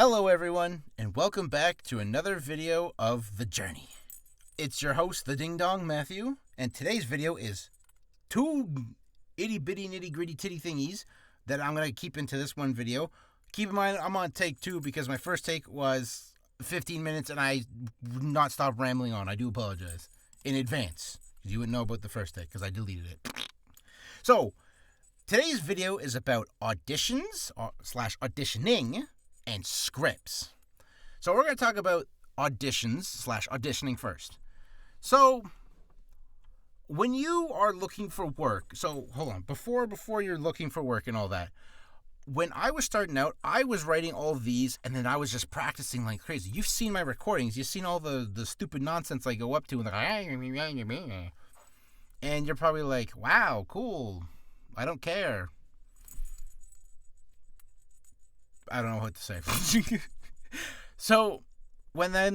Hello everyone, and welcome back to another video of The Journey. It's your host, the Ding Dong Matthew, and today's video is two itty bitty nitty gritty titty thingies that I'm going to keep into this one video. Keep in mind, I'm on take 2 because my first take was 15 minutes and I would not stop rambling on. I do apologize in advance. You wouldn't know about the first take because I deleted it. So, today's video is about auditions slash auditioning and scripts. So we're going to talk about auditions slash auditioning first. So when you are looking for work, so hold on, before you're looking for work and all that, when I was starting out, I was writing all of these and then I was just practicing like crazy. You've seen my recordings. You've seen all the stupid nonsense I go up to and you're probably like, wow, cool. I don't care. I don't know what to say. So, when I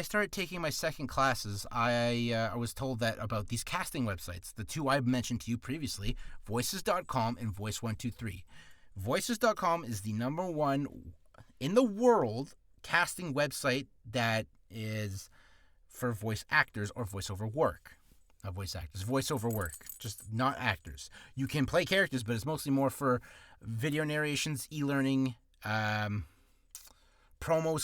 started taking my second classes, I was told that about these casting websites, the two I mentioned to you previously, voices.com and voice123. Voices.com is the number one in the world casting website that is for voice actors or voiceover work. Not voice actors, voiceover work, just not actors. You can play characters, but it's mostly more for video narrations, e-learning, promos,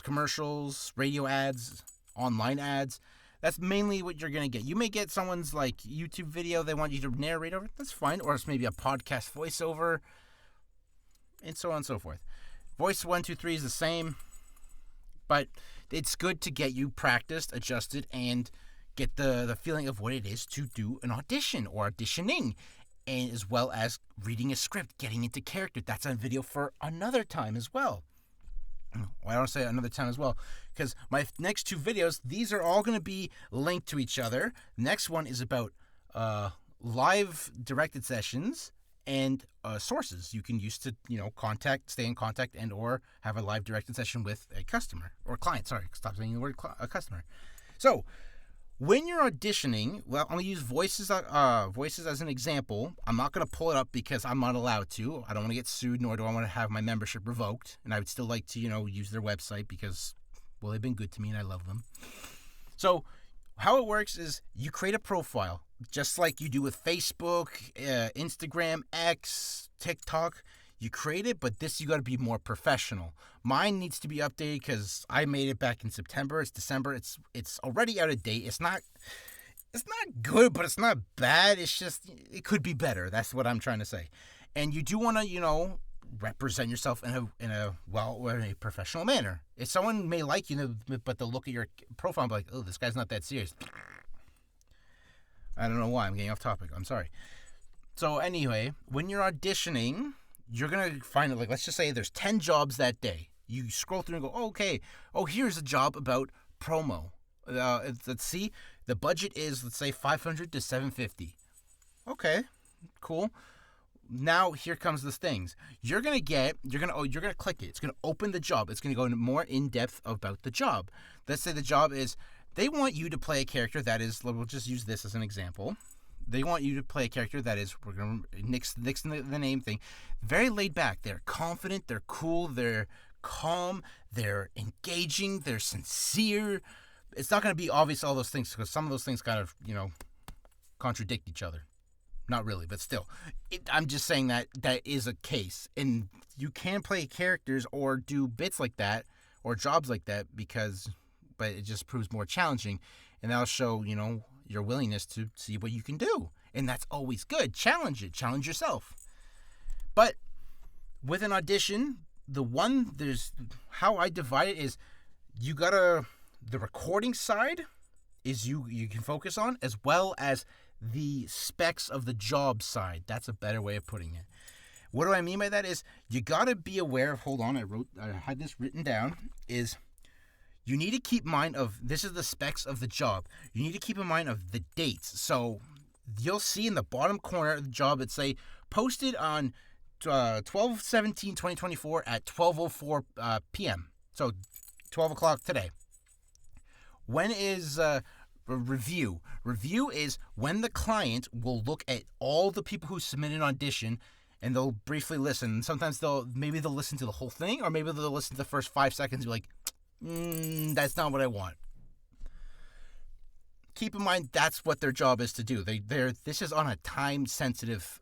commercials, radio ads, online ads. That's mainly what you're going to get. You may get someone's like YouTube video they want you to narrate over. That's fine. Or it's maybe a podcast voiceover, and so on and so forth. Voice 123 is the same, but it's good to get you practiced, adjusted, and get the feeling of what it is to do an audition or auditioning, and as well as reading a script, getting into character. That's on video for another time as well. Why don't I say another time as well? Because my next two videos, these are all going to be linked to each other. The next one is about live directed sessions and sources you can use to, stay in contact and or have a live directed session with a customer or client. Sorry, stop saying the word customer. So, when you're auditioning, well, I'm going to use voices as an example. I'm not going to pull it up because I'm not allowed to. I don't want to get sued, nor do I want to have my membership revoked. And I would still like to, use their website because, well, they've been good to me and I love them. So how it works is you create a profile, just like you do with Facebook, Instagram, X, TikTok. You create it, but this you got to be more professional. Mine needs to be updated because I made it back in September. It's December. It's already out of date. It's not good, but it's not bad. It's just it could be better. That's what I'm trying to say. And you do want to represent yourself in a professional manner. If someone may like you, but they'll look at your profile and be like, oh, this guy's not that serious. I don't know why I'm getting off topic. I'm sorry. So anyway, when you're auditioning, you're going to find it, like, let's just say there's 10 jobs that day. You scroll through and go, oh, okay, here's a job about promo. Let's see, the budget is, let's say, $500 to $750. Okay, cool. Now, here comes the things. You're going to click it. It's going to open the job. It's going to go into more in-depth about the job. Let's say the job is, they want you to play a character that is, we'll just use this as an example. They want you to play a character that is, we're going to nix the name thing, very laid back. They're confident, they're cool, they're calm, they're engaging, they're sincere. It's not going to be obvious all those things because some of those things kind of, contradict each other. Not really, but still. I'm just saying that is a case. And you can play characters or do bits like that or jobs like that but it just proves more challenging. And that'll show, your willingness to see what you can do. And that's always good. Challenge it. Challenge yourself. But with an audition, there's how I divide it is the recording side is you can focus on, as well as the specs of the job side. That's a better way of putting it. What do I mean by that is you got to be aware of, hold on, I had this written down, is you need to keep in mind of, this is the specs of the job. You need to keep in mind of the dates. So you'll see in the bottom corner of the job, it say posted on 12/17/2024 at 12:04 p.m. So 12 o'clock today. When is review? Review is when the client will look at all the people who submitted an audition and they'll briefly listen. Sometimes they'll listen to the whole thing, or maybe they'll listen to the first 5 seconds and be like, that's not what I want. Keep in mind that's what their job is to do. This is on a time-sensitive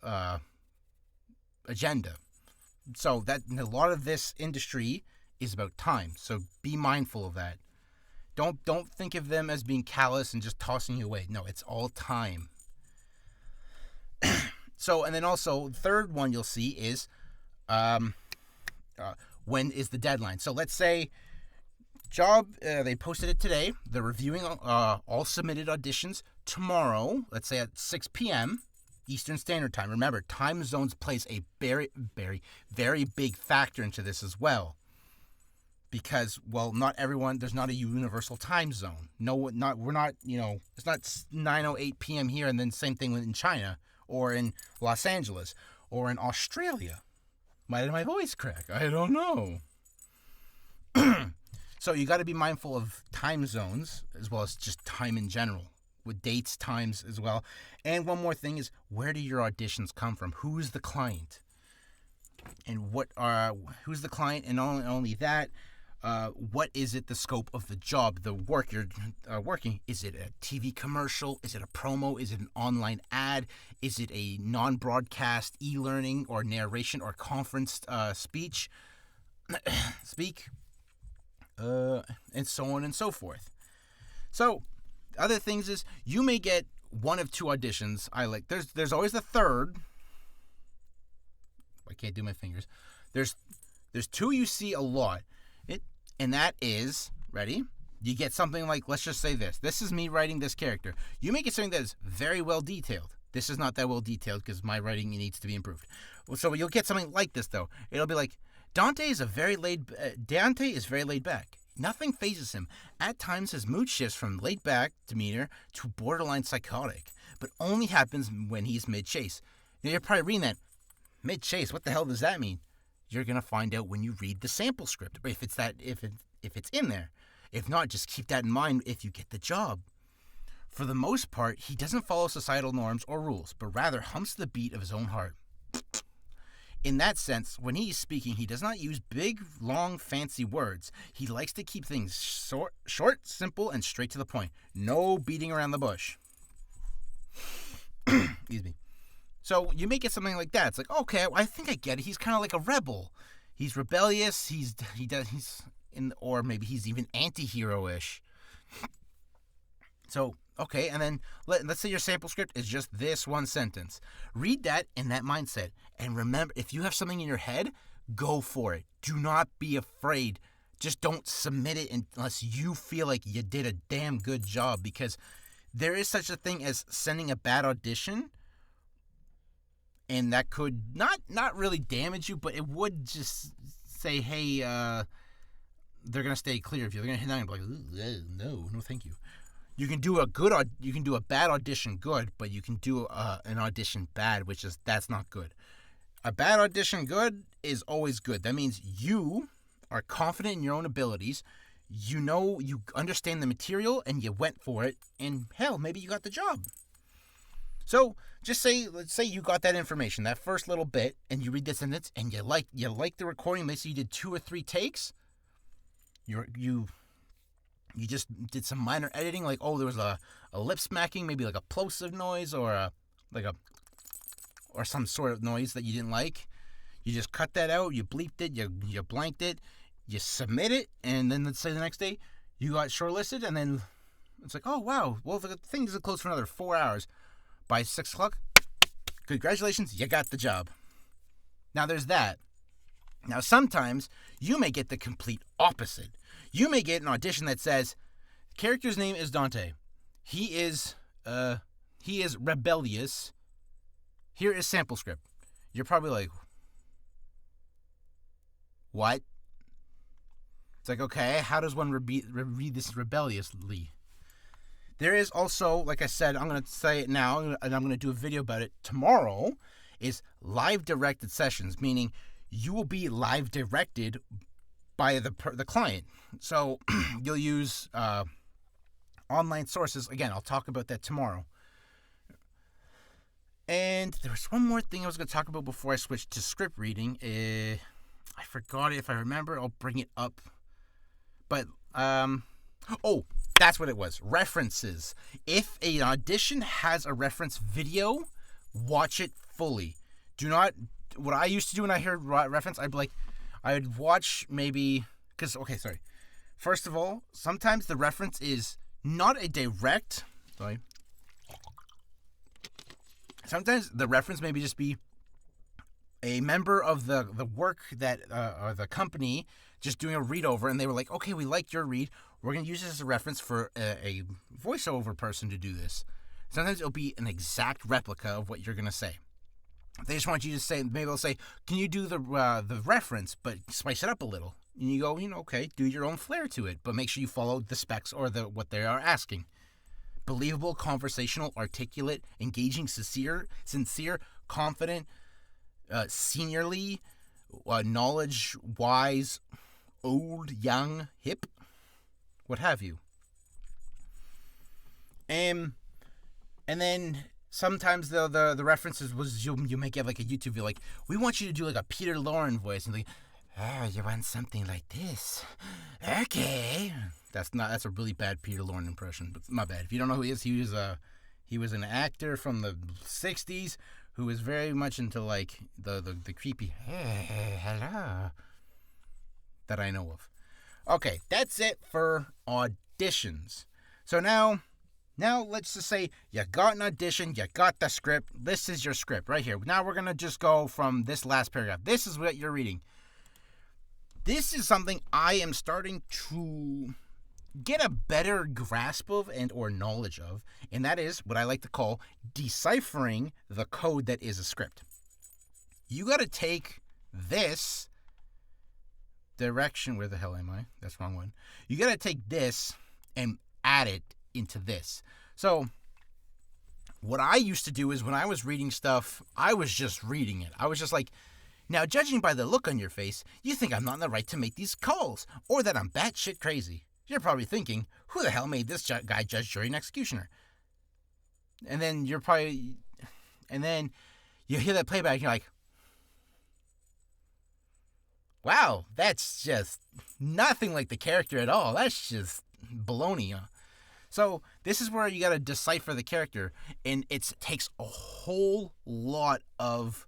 agenda. So that a lot of this industry is about time. So be mindful of that. Don't think of them as being callous and just tossing you away. No, it's all time. So, and then also, the third one you'll see is when is the deadline. So let's say job, they posted it today. They're reviewing all submitted auditions tomorrow, let's say at 6 p.m. Eastern Standard Time. Remember, time zones plays a very, very, very big factor into this as well. Because, well, not everyone, there's not a universal time zone. No, we're not, it's not 9:08 p.m. here and then same thing in China or in Los Angeles or in Australia. Why did my voice crack? I don't know. So you got to be mindful of time zones as well as just time in general, with dates, times as well. And one more thing is, where do your auditions come from? Who's the client? And who's the client? And only that, what is it, the scope of the job, the work you're working? Is it a TV commercial? Is it a promo? Is it an online ad? Is it a non-broadcast e-learning or narration or conference speak? And so on and so forth. So, other things is, you may get one of two auditions. There's always the third. I can't do my fingers. There's two you see a lot. And that is, ready? You get something like, let's just say this. This is me writing this character. You make it something that is very well detailed. This is not that well detailed because my writing needs to be improved. So you'll get something like this, though. It'll be like, Dante is very laid back. Nothing phases him. At times, his mood shifts from laid back demeanor to borderline psychotic, but only happens when he's mid-chase. Now, you're probably reading that. Mid-chase, what the hell does that mean? You're gonna find out when you read the sample script, or if it's in there. If not, just keep that in mind if you get the job. For the most part, he doesn't follow societal norms or rules, but rather humps the beat of his own heart. In that sense, when he's speaking, he does not use big, long, fancy words. He likes to keep things short, simple, and straight to the point. No beating around the bush. Excuse me. So you may get something like that. It's like, okay, I think I get it. He's kind of like a rebel. He's rebellious. Or maybe he's even anti-hero-ish. So, okay, and then let's say your sample script is just this one sentence. Read that in that mindset. And remember, if you have something in your head, go for it. Do not be afraid. Just don't submit it unless you feel like you did a damn good job, because there is such a thing as sending a bad audition, and that could not really damage you, but it would just say, hey, they're going to stay clear of you. They're going to hit down and be like, no, thank you. You can do a bad audition good, but you can do an audition bad, that's not good. A bad audition good is always good. That means you are confident in your own abilities. You know, you understand the material, and you went for it, and hell, maybe you got the job. So let's say you got that information, that first little bit, and you read this sentence, and you like the recording. Let's say you did 2 or 3 takes. You just did some minor editing, like, there was a lip smacking, maybe like a plosive noise, or or some sort of noise that you didn't like. You just cut that out, you bleeped it, you blanked it, you submit it, and then let's say the next day you got shortlisted, and then it's like, oh wow, well, the thing doesn't close for another 4 hours. By 6 o'clock, congratulations, you got the job. Now there's that. Now sometimes you may get the complete opposite. You may get an audition that says, character's name is Dante. He is rebellious. Here is sample script. You're probably like, what? It's like, okay, how does one read this rebelliously? There is also, like I said, I'm going to say it now, and I'm going to do a video about it tomorrow, is live directed sessions, meaning you will be live directed by the client. So you'll use online sources. Again, I'll talk about that tomorrow. And there was one more thing I was going to talk about before I switched to script reading. I forgot it. If I remember, I'll bring it up. But, oh, that's what it was. References. If an audition has a reference video, watch it fully. Do not, what I used to do when I heard reference, I'd be like, I would watch maybe, because, okay, sorry. First of all, sometimes the reference is not a direct, sorry. Sometimes the reference maybe just be a member of the work that, or the company just doing a read over, and they were like, okay, we like your read. We're going to use this as a reference for a voiceover person to do this. Sometimes it'll be an exact replica of what you're going to say. They just want you to say, maybe they'll say, can you do the reference, but spice it up a little? And you go, okay, do your own flair to it, but make sure you follow the specs or what they are asking. Believable, conversational, articulate, engaging, sincere, confident, seniorly, knowledge, wise, old, young, hip, what have you. And then sometimes the references was you may get like a YouTube video, like, we want you to do like a Peter Lorre voice, and like, you want something like this? Okay. That's a really bad Peter Lorre impression, but my bad. If you don't know who he is, he was an actor from the 60s who was very much into like the creepy hello that I know of. Okay, that's it for auditions. So now let's just say you got an audition, you got the script. This is your script right here. Now we're going to just go from this last paragraph. This is what you're reading. This is something I am starting to get a better grasp of and or knowledge of, and that is what I like to call deciphering the code that is a script. You got to take this direction. Where the hell am I? That's the wrong one. You got to take this and add it into this. So what I used to do is when I was reading stuff, I was just reading it. I was just like, now, judging by the look on your face, you think I'm not in the right to make these calls, or that I'm batshit crazy. You're probably thinking, who the hell made this guy judge, jury, and executioner? And then you hear that playback, and you're like, wow, that's just nothing like the character at all. That's just baloney. So this is where you got to decipher the character, and it takes a whole lot of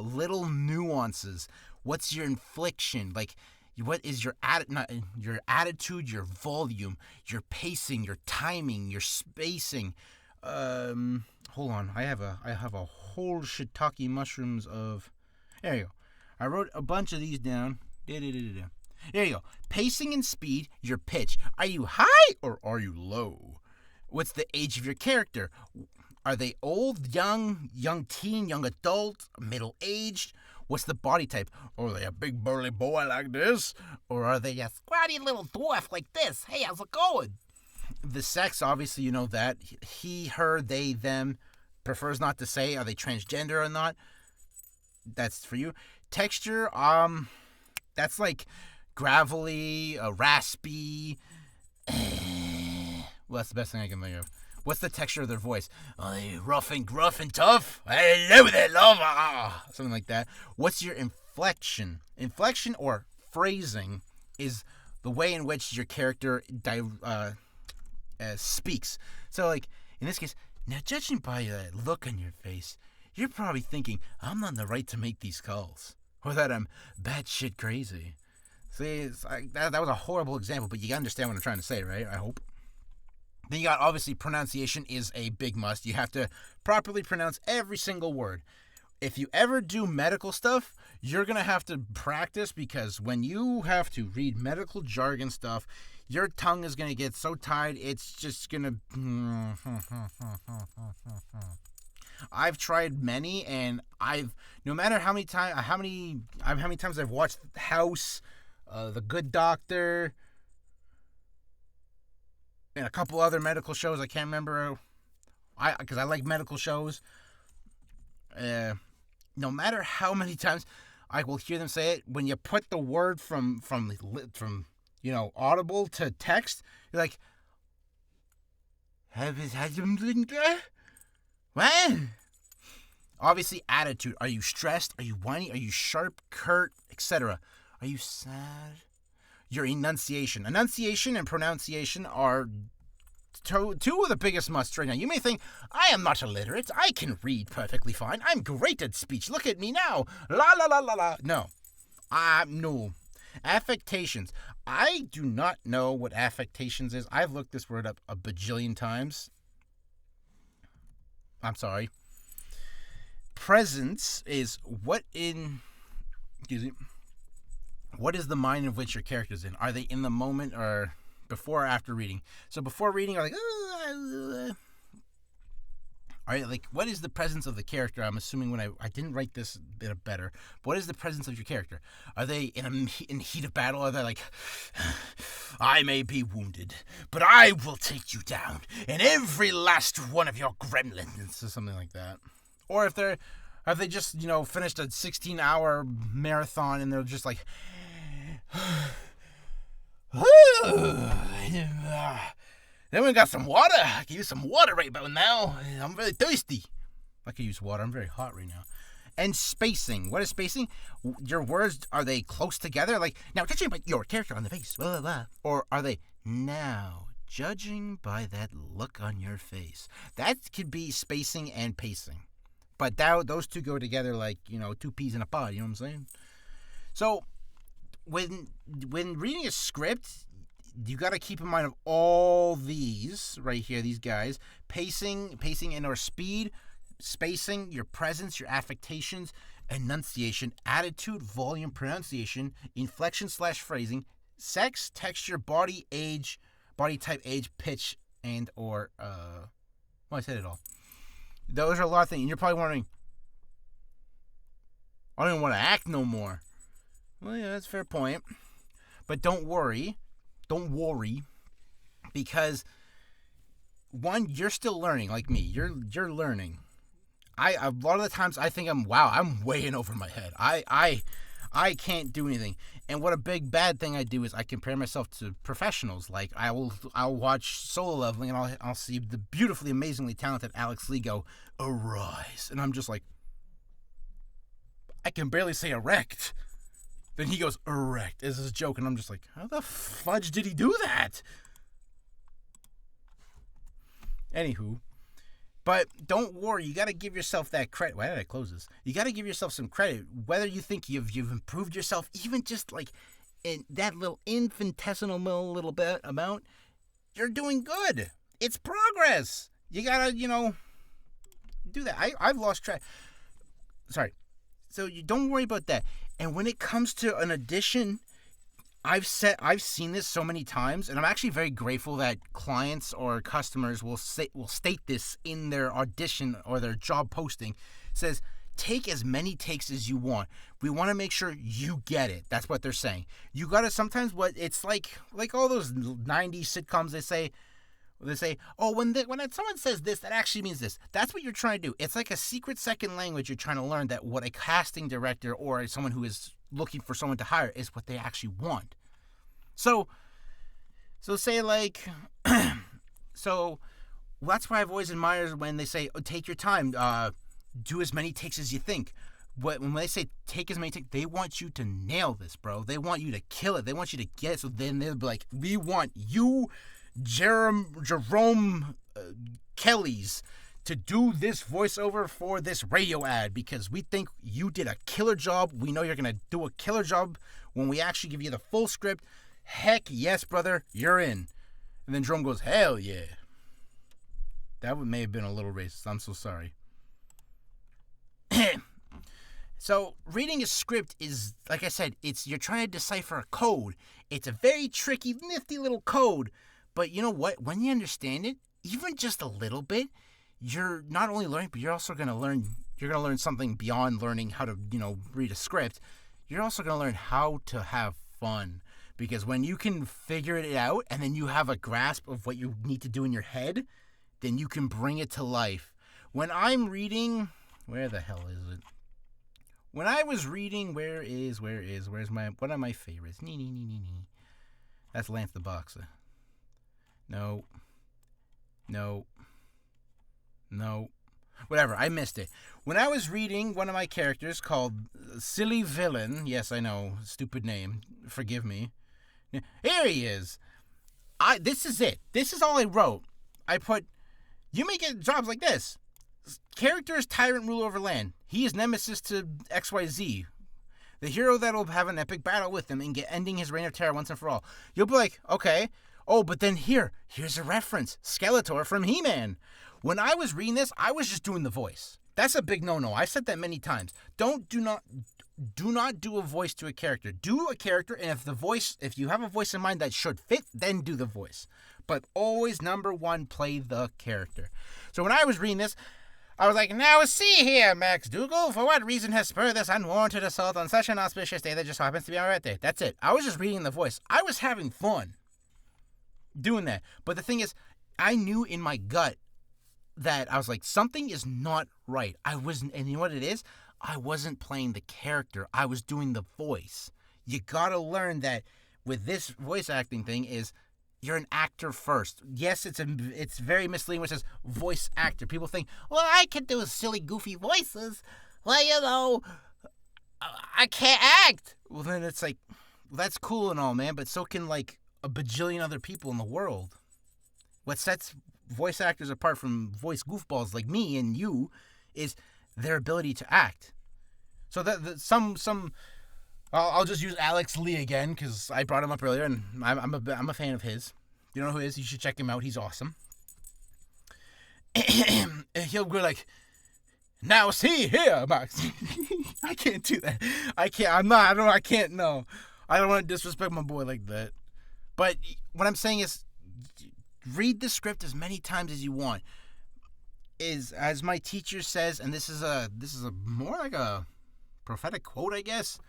little nuances. What's your inflection? Like, what is your attitude, your volume, your pacing, your timing, your spacing? Hold on. I have a whole shiitake mushrooms of. There you go. I wrote a bunch of these down. There you go. Pacing and speed, your pitch. Are you high or are you low? What's the age of your character? Are they old, young teen, young adult, middle-aged? What's the body type? Are they a big burly boy like this? Or are they a squatty little dwarf like this? Hey, how's it going? The sex, obviously, you know that. He, her, they, them. Prefers not to say. Are they transgender or not? That's for you. Texture, that's like gravelly, raspy. Well, that's the best thing I can think of. What's the texture of their voice? Are they rough and gruff and tough? Hello there, lover. Something like that. What's your inflection? Inflection or phrasing is the way in which your character speaks. So, like, in this case, now judging by that look on your face, you're probably thinking, I'm not in the right to make these calls. Or that I'm batshit crazy. See, that was a horrible example, but you understand what I'm trying to say, right? I hope. Then you got, obviously, pronunciation is a big must. You have to properly pronounce every single word. If you ever do medical stuff, you're going to have to practice, because when you have to read medical jargon stuff, your tongue is going to get so tied, it's just going to... I've tried many, and no matter how many times I've watched House, The Good Doctor, and a couple other medical shows, I can't remember, because I like medical shows. No matter how many times I will hear them say it, when you put the word from audible to text, you're like, what? Obviously, attitude. Are you stressed? Are you whiny? Are you sharp, curt, etc.? Are you sad? Your enunciation. Enunciation and pronunciation are two of the biggest musts right now. You may think, I am not illiterate. I can read perfectly fine. I'm great at speech. Look at me now. La la la la la. No. No. Affectations. I do not know what affectations is. I've looked this word up a bajillion times. I'm sorry. Presence is what is the mind of which your character's in? Are they in the moment or before or after reading? So before reading, are like, all right, like, what is the presence of the character? I'm assuming when I didn't write this bit better, but what is the presence of your character? Are they in heat of battle? Are they like, I may be wounded, but I will take you down, and every last one of your gremlins, or something like that? Or if they just, finished a 16-hour marathon and they're just like, then we got some water. I can use some water right about now. I'm really thirsty. I can use water. I'm very hot right now. And spacing. What is spacing? Your words, are they close together? Like, now judging by your character on the face. Blah, blah, blah. Or are they, now judging by that look on your face? That could be spacing and pacing. But those two go together like, two peas in a pod. You know what I'm saying? So, when reading a script, you got to keep in mind of all these right here, these guys. Pacing and or speed, spacing, your presence, your affectations, enunciation, attitude, volume, pronunciation, inflection / phrasing, sex, texture, body, age, body type, age, pitch, and or, I said it all. Those are a lot of things. And you're probably wondering, I don't even want to act no more. Well, yeah, that's a fair point. But don't worry, because one, you're still learning like me. You're learning. A lot of the times I think I'm way in over my head. I can't do anything. And what a big bad thing I do is I compare myself to professionals. Like I'll watch Solo Leveling and I'll see the beautifully, amazingly talented Alex Lee go arise, and I'm just like, I can barely say erect. Then he goes erect as his joke, and I'm just like, how the fudge did he do that? Anywho, but don't worry, you got to give yourself that credit. Why did I close this? You got to give yourself some credit, whether you think you've improved yourself, even just like in that little infinitesimal little bit amount. You're doing good. It's progress. You gotta, do that. I've lost track. Sorry. So you don't worry about that. And when it comes to an audition, I've seen this so many times, and I'm actually very grateful that clients or customers will state this in their audition or their job posting. It says, take as many takes as you want. We want to make sure you get it. That's what they're saying. You gotta sometimes it's like all those 90s sitcoms. They say, oh, when someone says this, that actually means this. That's what you're trying to do. It's like a secret second language you're trying to learn, that what a casting director or someone who is looking for someone to hire is what they actually want. So say like, so that's why I've always admired when they say, oh, take your time, do as many takes as you think. But when they say take as many takes, they want you to nail this, bro. They want you to kill it. They want you to get it. So then they'll be like, we want you, Jerome Kelly's, to do this voiceover for this radio ad because we think you did a killer job. We know you're going to do a killer job when we actually give you the full script. Heck yes, brother, you're in. And then Jerome goes, hell yeah. That may have been a little racist. I'm so sorry. So reading a script is, like I said, you're trying to decipher a code. It's a very tricky, nifty little code. But you know what? When you understand it, even just a little bit, you're not only learning, but you're also going to learn. You're going to learn something beyond learning how to, read a script. You're also going to learn how to have fun. Because when you can figure it out and then you have a grasp of what you need to do in your head, then you can bring it to life. When I'm reading, where the hell is it? When I was reading, where's one of my favorites? That's Lance the Boxer. No. Whatever, I missed it. When I was reading one of my characters called Silly Villain, yes, I know, stupid name, forgive me. Here he is. This is it. This is all I wrote. I put, you may get jobs like this. Character is tyrant ruler over land. He is nemesis to XYZ. The hero that will have an epic battle with him and ending his reign of terror once and for all. You'll be like, okay. Oh, but then here's a reference. Skeletor from He-Man. When I was reading this, I was just doing the voice. That's a big no-no. I've said that many times. Do not do a voice to a character. Do a character, and if you have a voice in mind that should fit, then do the voice. But always, number one, play the character. So when I was reading this, I was like, now see here, Max Dougal, for what reason has spurred this unwarranted assault on such an auspicious day that just happens to be my birthday? That's it. I was just reading the voice. I was having fun doing that. But the thing is, I knew in my gut that I was like, something is not right. And you know what it is? I wasn't playing the character. I was doing the voice. You gotta learn that with this voice acting thing is you're an actor first. Yes, it's very misleading when it says voice actor. People think, well, I can do silly, goofy voices. Well, I can't act. Well, then it's like, well, that's cool and all, man, but so can like a bajillion other people in the world. What sets voice actors apart from voice goofballs like me and you is their ability to act. So I'll just use Alex Lee again because I brought him up earlier and I'm a fan of his. You don't know who he is? You should check him out. He's awesome. He'll go like, now see here, Max. I can't do that. I can't no. I don't want to disrespect my boy like that. But what I'm saying is, read the script as many times as you want. As my teacher says, and this is a more like a prophetic quote, I guess.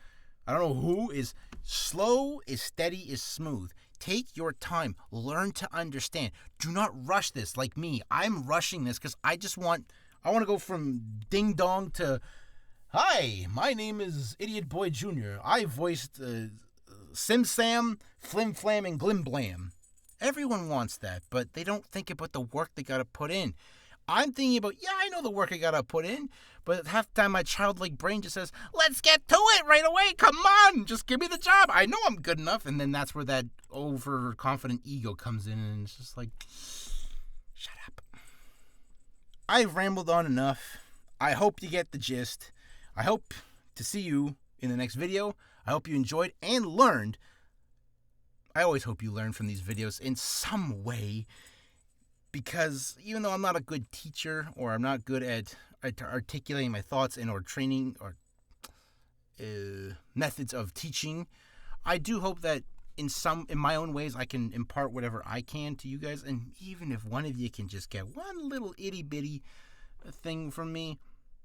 I don't know who, is slow is steady is smooth. Take your time. Learn to understand. Do not rush this like me. I'm rushing this because I want to go from ding dong to, hi, my name is Idiot Boy Jr. I voiced Sim Sam, Flim Flam, and Glim Blam. Everyone wants that, but they don't think about the work they got to put in. I'm thinking about, I know the work I got to put in, but half the time my childlike brain just says, let's get to it right away. Come on, just give me the job. I know I'm good enough. And then that's where that overconfident ego comes in, and it's just like, shut up. I've rambled on enough. I hope you get the gist. I hope to see you in the next video. I hope you enjoyed and learned. I always hope you learn from these videos in some way, because even though I'm not a good teacher, or I'm not good at articulating my thoughts or training or methods of teaching, I do hope that in my own ways I can impart whatever I can to you guys. And even if one of you can just get one little itty bitty thing from me,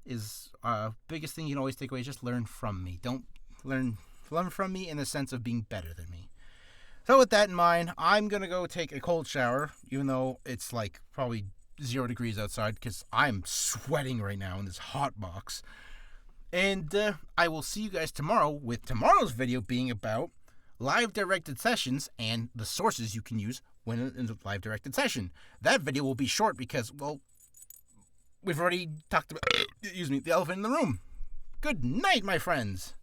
is biggest thing you can always take away is just learn from me. Don't learn from me in the sense of being better than me. So with that in mind, I'm going to go take a cold shower, even though it's like probably 0 degrees outside, because I'm sweating right now in this hot box. And I will see you guys tomorrow, with tomorrow's video being about live directed sessions and the sources you can use when in a live directed session. That video will be short because, well, we've already talked about, the elephant in the room. Good night, my friends.